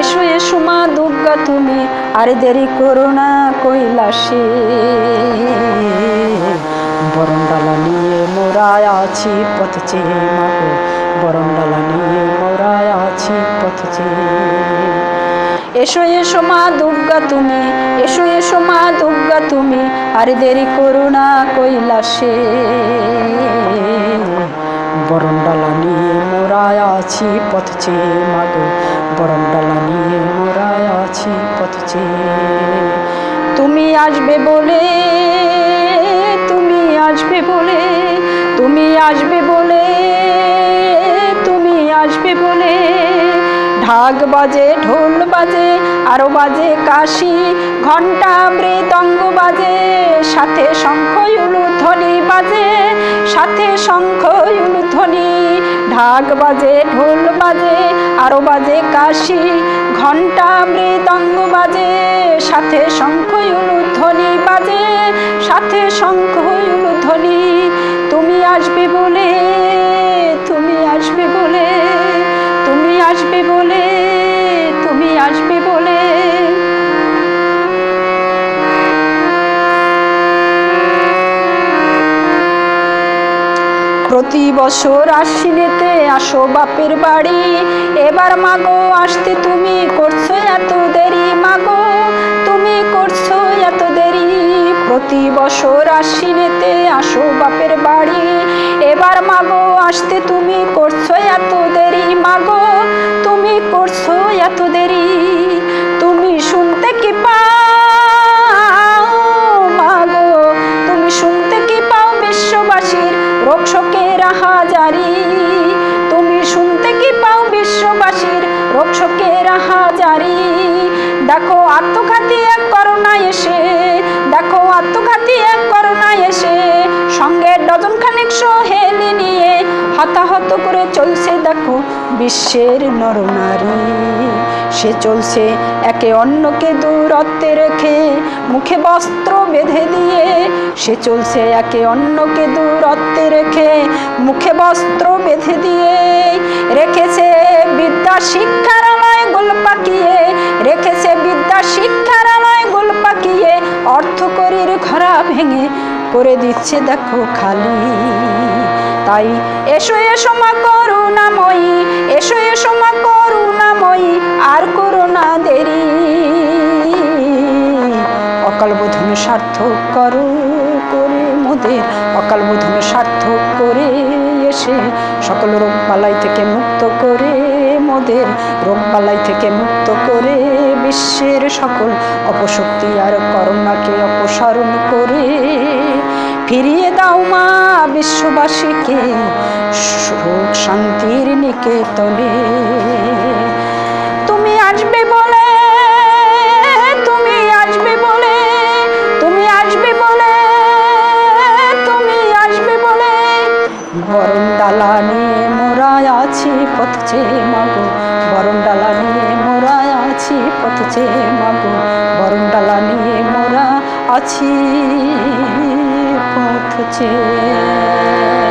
এসো এসো মা দুর্গা তুমি, আর দেরি করো না কৈলাসে। বরণডালা নিয়ে মোরা আছি পথ চেয়ে মাগো, বরণডালা নিয়ে মোরা আছি পথ চেয়ে। এসো এসো মা দুর্গা তুমি, এসো এসো মা দুর্গা তুমি, আর দেরি করো না কৈলাসে। বরণডালা নিয়ে মোরা আছি পথ চেয়ে মাগো, বরণডালা নিয়ে মোরা আছি পথ চেয়ে। তুমি আসবে বলে, তুমি আসবে বলে, তুমি আসবে বলে, তুমি আসবে বলে, ঢাক বাজে ঢোল বাজে আরো বাজে কাশি, ঘণ্টা মৃদঙ্গ বাজে, সাথে শঙ্খ উলুধ্বনি বাজে, সাথে শঙ্খ উলুধ্বনি। ঢাক বাজে ঢোল বাজে আরো বাজে কাশি, ঘণ্টা মৃদঙ্গ বাজে, সাথে শঙ্খ উলুধ্বনি বাজে, সাথে শঙ্খ উলুধ্বনি। তুমি আসবে বলে, তুমি আসবে বলে, তুমি আসবে বলে, তুমি আসবে বলে। প্রতি বছর আশ্বিনেতে আসো বাপের বাড়ি, এবার মাগো আসতে তুমি করছো এত দেরি, মাগো তুমি করছো এত দেরি। প্রতি বছর আশ্বিনেতে আসো বাপের বাড়ি, এবার মাগো আসতে তুমি করছো এত দেরি, মাগো তুমি করছো এত দেরি। তুমি শুনতে কি পাও মাগো, তুমি শুনতে কি পাও বিশ্ববাসীর রোগ শোকের হাজারি, তুমি শুনতে কি পাও বিশ্ববাসীর রোগ শোকের হাজারি। দেখো আত্মঘাতী এক করোনা এসে, দেখো আত্মঘাতী এক করোনা এসে, সঙ্গে ডজন খানেক সহেলি নিয়ে হতাহত করে চলছে দেখো বিশ্বের নরনারী। সে চলছে একে অন্যকে দূরত্বে রেখে, মুখে বস্ত্র বেঁধে দিয়ে, সে চলছে একে অন্যকে দূরত্বে রেখে, মুখে বস্ত্র বেঁধে দিয়ে। রেখেছে বিদ্যা শিক্ষার আলয় গোল পাকিয়ে, রেখেছে বিদ্যা শিক্ষার আলয় গোল পাকিয়ে, অর্থকরীর ঘরা ভেঙে করে দিচ্ছে দেখো খালি। তাই এসো এসো মা করুণাময়ী, এসো এসো মা করুণাময়ী, আর করো না দেরি। অকাল বোধন সার্থক করো করে মোদের, অকাল বোধন সার্থক করে এসে সকল রোগ বালাই থেকে মুক্ত করে মোদের, রোগ বালাই থেকে মুক্ত করে বিশ্বের সকল অপশক্তি আর করোনাকে অপসারণ করে ফিরিয়ে দাও মা বিশ্ববাসীকে সুখ শান্তির নিকেতনে। তুমি আসবে বলে, তুমি আসবে বলে, তুমি আসবে বলে, তুমি আসবে বলে, বরণডালা নিয়ে মোরা আছি পথ চেয়ে মাগো, বরণডালা নিয়ে মোরা আছি পথ চেয়ে মাগো, বরণডালা নিয়ে মোরা আছি পথ চেয়ে।